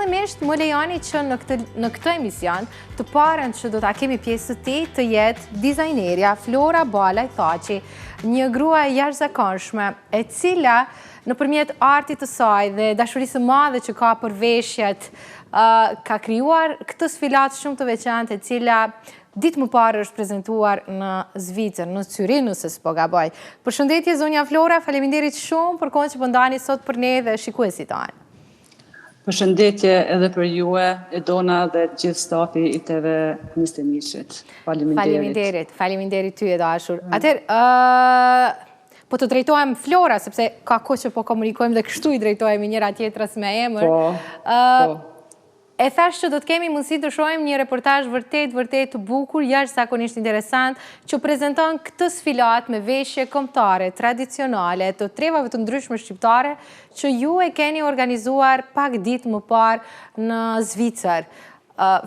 Fillimisht, më lejoni që në këtë emision të parën që do ta kemi pjesë të tij të jetë dizajnerja Flora Balaj Thaçi, një grua e jashtëzakonshme, e cila nëpërmjet artit të saj dhe dashurisë së madhe që ka për veshjet, ka krijuar këtë sfilat shumë të veçantë, e cila ditë më parë është prezantuar në Zvicër, në Zyrich, nëse s'po gaboj. Përshëndetje zonja Flora, faleminderit shumë për kohën që po ndani sot për ne dhe shikuesit tanë. Përshëndetje edhe për juve, Edona dhe gjithë stafi i TV 21. Faleminderit. Faleminderit ty e dashur. Po të drejtohem Flora, sepse ka kohë që po komunikojmë dhe kështu i drejtohemi njëra tjetrës me emër. Po. E thash që do të kemi mundësi të shohim një reportazh vërtet të bukur, jashtëzakonisht interesant, që prezanton këtë sfilat me veshje kombëtare, tradicionale, të trevave të ndryshme shqiptare, që ju e keni organizuar pak ditë më parë në Zvicër.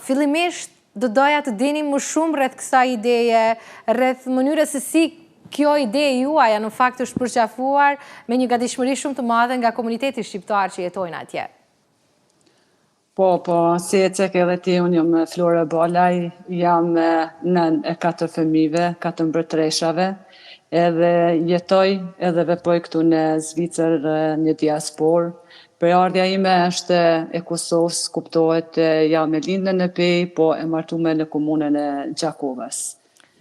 Fillimisht, do doja të dini më shumë rreth kësaj ideje, rreth mënyrës se si kjo ide juaja në fakt është përqafuar me një gatishmëri shumë të madhe nga komuniteti shqiptar që jetojnë atje. Po, si e cek edhe ti, unë jam Flora Balaj, jam nën e 4 fëmijëve, 4 mbretëreshave, edhe jetoj edhe vepoj këtu në Zvicër një diasporë. Përardhja ime është e Kosovës, kuptohet, jam e lindë në Pej, po e martume në komunën e Gjakovës.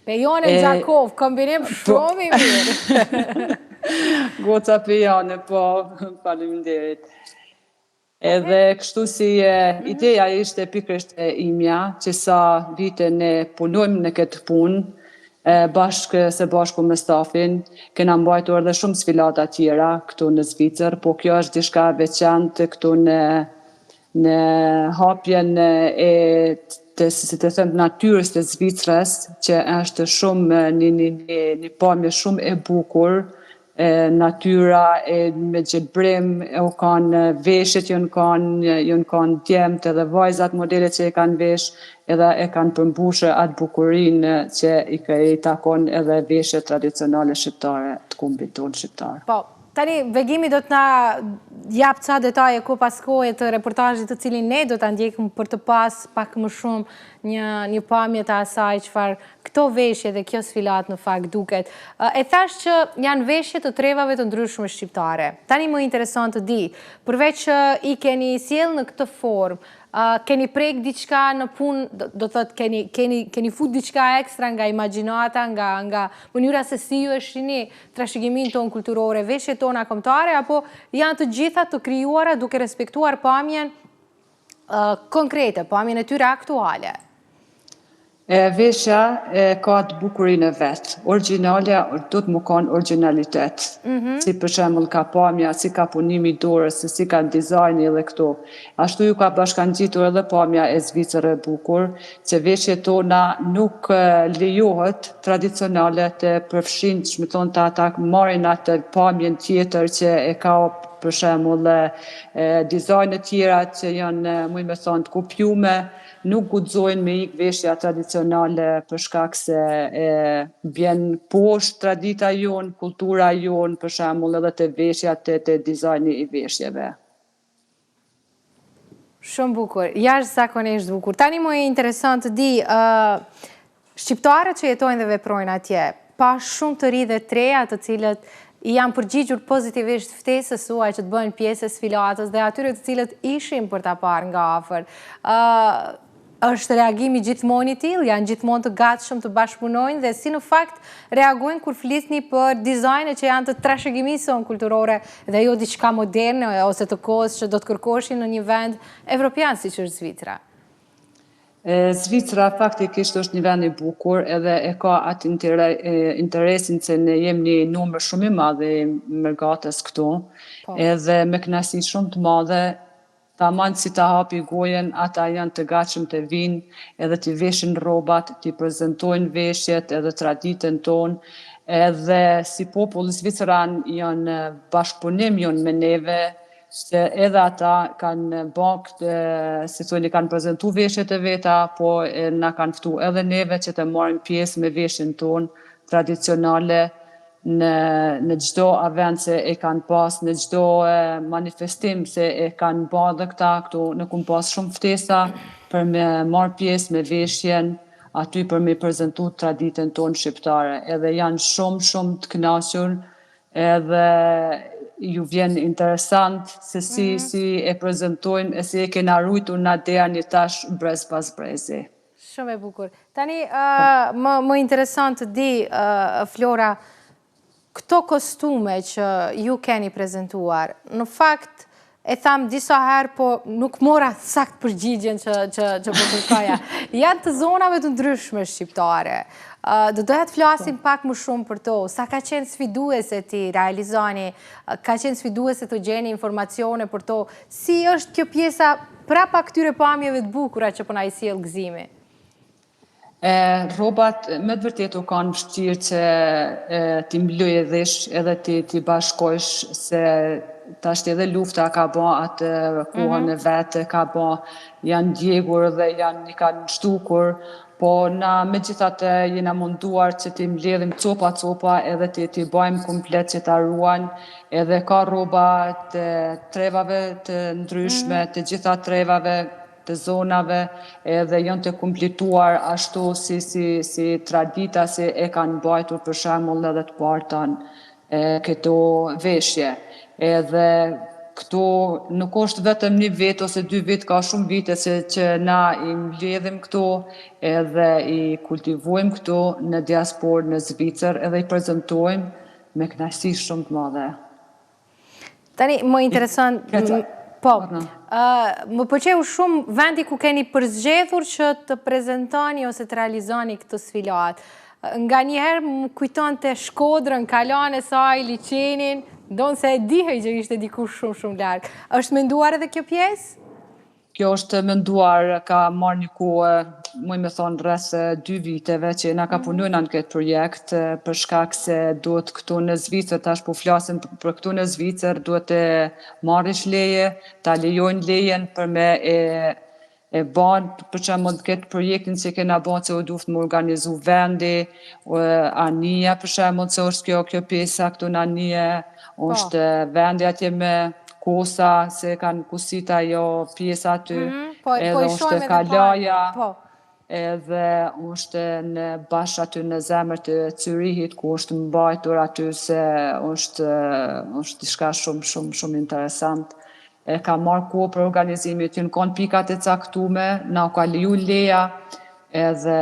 Pejone Gjakov, kombinim shumë i mirë. Goca Pejone, po, faleminderit. Edhe kështu si ideja ishte pikërisht e imja, që sa vite ne punojmë në këtë punë, bashku me stafin, kena mbajtur edhe shumë sfilata tjera këtu në Zvicër, po kjo është diçka veçantë këtu në hapjen e si të them natyrës të Zvicrës, që është shumë një pamje shumë e bukur. Natyra me gjelbrim, u kanë veshjet, jonë kanë djemët edhe vajzat modelet që e kanë vesh, edhe e kanë përmbushë atë bukurinë që i takon edhe veshjet tradicionale shqiptare, të kombit tonë shqiptar. Po, tani vegimi do të na jap ca detaje ko pas kohë të reportazhit të cilin ne do ta ndjekim për të pas pak më shumë një pamje të asaj çfarë këto veshje dhe kjo sfilat në fakt duket. E thash që janë veshje të trevave të ndryshme shqiptare. Tani më intereson të di, përveç që i keni sjell në këtë formë, keni prek diçka në punë, do thotë keni fut diçka ekstra nga imagjinata, nga mënyra se si ju e shihni trashëgiminë tonë kulturore, veshjet tona kombëtare, apo janë të gjitha të krijuara duke respektuar pamjen konkrete, pamjen e tyre aktuale? Veshja ka të bukurinë e vetë. Origjinalja do të më kanë origjinalitet. Si për shembull ka pamja, si ka punimi i dorës, si ka dizajni edhe këto. Ashtu ju ka bashkangjitur edhe pamja e Zvicër e bukur, që veshjet tona nuk lejohet tradicionale të përfshin, që më thonë të ata marrin atë pamjen tjetër që e ka për shembull dizajne tjera që janë, muj me thonë, të kopjume, nuk guxojnë me ikë veshja tradicionale për shkak se vjen poshtë tradita jonë, kultura jonë, për shembull edhe të veshjat të dizajni i veshjeve. Shumë bukur, jashtëzakonisht bukur. Tani më e interesant të di, shqiptarët që jetojnë dhe veprojnë atje, pa shumë të ri dhe treja të cilët i janë përgjigjur pozitivisht ftesës suaj që të bëjnë pjesë e sfilatës dhe atyre të cilët ishin për ta parë nga afër. Është reagimi gjithmonë i tillë, janë gjithmonë të gatshëm të bashkëpunojnë dhe si në fakt reagojnë kur flisni për dizajne që janë të trashëgimisë sonë kulturore dhe jo diçka moderne ose të kohës që do të kërkoshin në një vend evropian siç është Zvicra. Zvicra faktikisht është një vend i bukur edhe e ka atë interesin se ne jemi një numër shumë i madh i mërgatës këtu, edhe me kënaqësi shumë të madhe. Tamam si ta hapi gojen, ata janë të gatshëm të vinë, edhe t'i veshin rrobat, t'i prezantojnë veshjet edhe traditën tonë, edhe si popull zviceran janë bashkëpunim janë me neve, se edhe ata kanë si thoni kanë prezantu veshjet e veta, po na kanë ftu edhe neve që të marrim pjesë me veshjen tonë tradicionale, në çdo event se e kanë pas, në çdo manifestim se e kanë bërë dhe këtu në kumë pas shumë ftesa për me marrë pjesë me veshjen, aty për me prezentu traditën tonë shqiptare. Edhe janë shumë të kënaqur, edhe ju vjen interesant se si e prezentojnë e si e kena rujtur na deri një tash brez pas brezi. Shumë e bukur. Tani, më interesant të di, Flora, këto kostume që ju keni prezentuar, në fakt, e tham disa herë, po nuk mora sakt përgjigjen që po kërkoja. Janë të zonave të ndryshme shqiptare. Do doja të flasim pak më shumë për to. Sa ka qenë sfiduese ti realizoni, ka qenë sfiduese të gjeni informacione për to. Si është kjo pjesa prapa këtyre pamjeve të bukura që po na i sjell Gëzimi? Rrobat me të vërtetë u kanë vështirë që ti mbylloje dhish edhe ti bashkojsh se tash edhe lufta ka bë atë kohën e vetë, ka bë, janë djegur dhe i kanë shtukur, po na megjithatë jena munduar që ti mbledhim copa edhe ti bëjmë komplet që ta ruajnë, edhe ka rroba të trevave të ndryshme, të gjitha trevave të zonave, edhe janë të kompletuar ashtu si tradita se e kanë bajtur për shembull edhe të partan këto veshje. Edhe këto nuk është vetëm një vit ose 2 vit, ka shumë vite që na i mbledhim këto edhe i kultivojmë këto në diasporë në Zvicër edhe i prezantojmë me kënaqësi shumë të madhe. Tani, më interesant... Po, më pëlqeu shumë vendi ku keni përzgjedhur që të prezentoni ose të realizoni këtë sfilat. Nga njëherë më kujton të Shkodrën, kalan e saj, liçenin, ndonë se e dihej që ishte dikush shumë larg. Është menduar edhe kjo pjesë? Kjo është menduar, ka marrë një kohë, muj me thonë rreth 2 viteve që na ka punuar në këtë projekt për shkak se duhet këtu në Zvicër, tash po flasim për këtu në Zvicër, duhet të marrësh leje, ta lejojnë lejen për me e banë, për shembull këtë projektin që kena banë që u duhet më organizu vendi, anija për shembull që është kjo pjesa këtu në anije, është vendi atje me kosa, se kanë kusit ajo pjesa aty, edhe është kalaja, edhe është në bashkë aty në zemër të Zyrihit, ku është mbajtur aty se është diçka shumë interesant. Ka marrë kohë për organizimin, ty në kanë pikat e caktume, na ka leju leja, edhe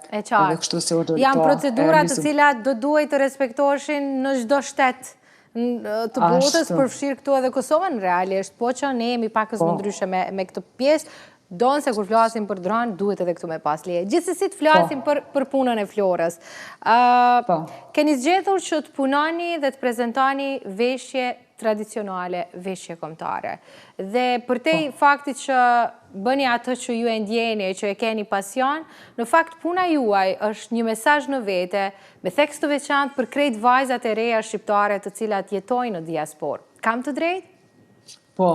kështu se u do të janë procedurat të cilat do duhet të respektoheshin në çdo shtet të botës, përfshirë këtu edhe Kosovën realisht, po që ne jemi pakës më ndryshe me këtë pjesë, donë se kur flasim për dronë, duhet edhe këtu me pas leje. Gjithsesi të flasim për punën e Florës. Keni zgjedhur që të punoni dhe të prezentoni veshje tradicionale, veshje kombëtare. Dhe për te faktit që bëni atë që ju e ndjeni, që e keni pasion, në fakt puna juaj është një mesazh në vete, me tekst të veçantë për krejt vajzat e reja shqiptare të cilat jetojnë në diasporë. Kam të drejtë? Po,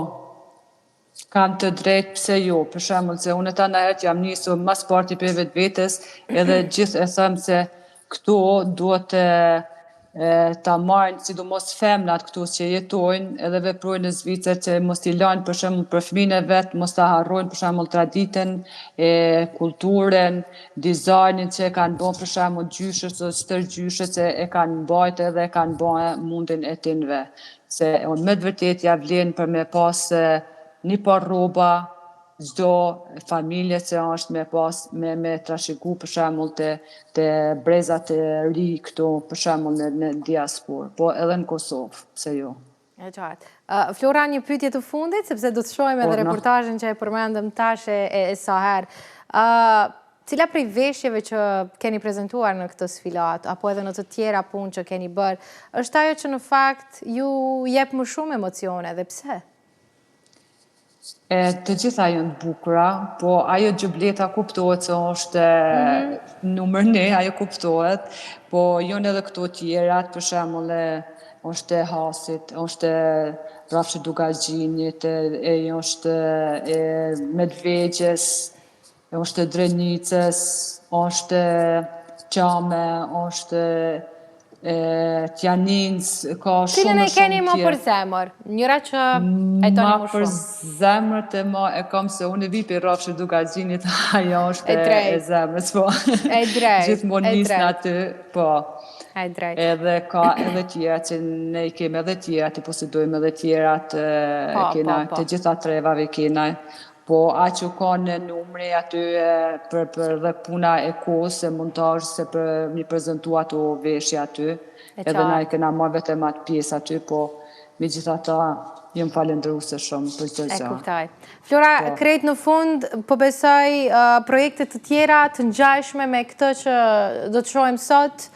kam të drejtë, pse jo, për shembull se unë tani herë jam nisur mas parti për vetvetes, edhe gjithë e them se këtu duhet ta marrin sidomos femnat këtu që jetojnë edhe veprojnë në Zvicër që mos t'i lajnë për shembull për fëmijën e vet, mos ta harrojnë për shembull traditën, kulturën, dizajnin që kanë bën për shembull gjyshët ose stërgjyshët që e kanë mbajtur edhe e kanë bën mundin e tinve. Se me të vërtetë ja vlen për me pas një par rroba çdo familje që është me pas me trashëgu për shembull te brezat e ri këtu për shembull në diasporë, po edhe në Kosovë, pse jo. E qartë. Flora, një pyetje të fundit, sepse do të shohim edhe reportazhin që e përmendëm tash e sa herë. Cila prej veshjeve që keni prezantuar në këtë sfilat, apo edhe në të tjera punë që keni bërë, është ajo që në fakt ju jep më shumë emocione dhe pse? Të gjitha janë të bukura, po ajo gjubleta kuptohet se është numër 1, ajo kuptohet, po janë edhe këto tjerat, për shembull është Hasit, është Rafshi Dugaxhinit, është Medvegjës, është Drenicës, është Qame, është Tjanins, ka Cilën shumë e keni më tjerë. për zemër? Njëra që e toni Ma më për shumë. zemrët e ma e kam se unë e vi për rafshë duka gjinit, ajo është E drejt. e zemrës, po. E drejt, Gjithmonë e nis në drejt. aty, po. E drejt. Edhe ka edhe tjera që ne i kemi edhe tjera, të posedojmë edhe tjerat, kena Po. të gjitha trevave kena. Po a që ka në numri aty për dhe puna e kohës e montaj se për mi prezentu ato veshje aty. Edhe na i kena marrë vetëm atë pjesë aty, po me gjitha ta jëmë falendëruese shumë për çdo E gjë. kuptoj. Flora, krejt në fund, po besoj projekte të tjera të ngjashme me këtë që do të shohim sot,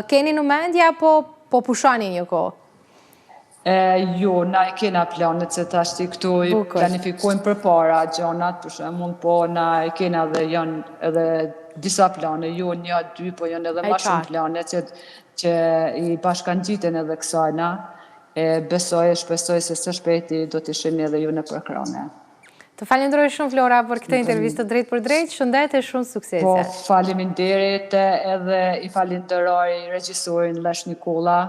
keni në mendje apo po pushoni një kohë? Jo, na i kena planet se tash ti këtu i Bukur. planifikojmë për para gjonat, për shembull, po na i kena edhe janë edhe disa plane, jo një, dy, po janë edhe ma shumë plane që i bashkangjiten edhe kësajna. Besoj e shpresoj se së shpejti do të shihni edhe ju në përkrone. Të falenderoj shumë Flora për këtë intervistë drejt për drejt, shëndet e shumë suksese. Po, faleminderit edhe i falenderoj regjisorin Lesh Nikola,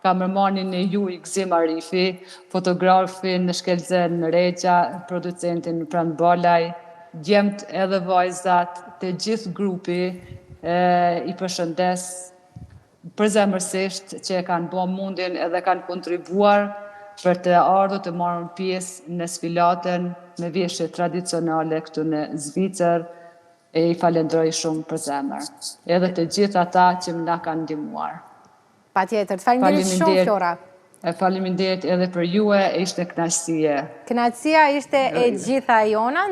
kamermanin e ju i Gzim Arifi, fotografin në Shkelzen Regja, producentin Pran Balaj, djemt edhe vajzat, të gjithë grupi, i përshëndes përzemërsisht që e kanë bo mundin edhe kanë kontribuar për të ardhur të marrën pjesë në sfilatën me veshje tradicionale këtu në Zvicër, e i falenderoj shumë për zemër. Edhe të gjithë ata që na kanë ndihmuar. Patjetër, të faleminderit shumë Flora. Faleminderit edhe për ju e ishte kënaqësie. Kënaqësia ishte e gjitha jona.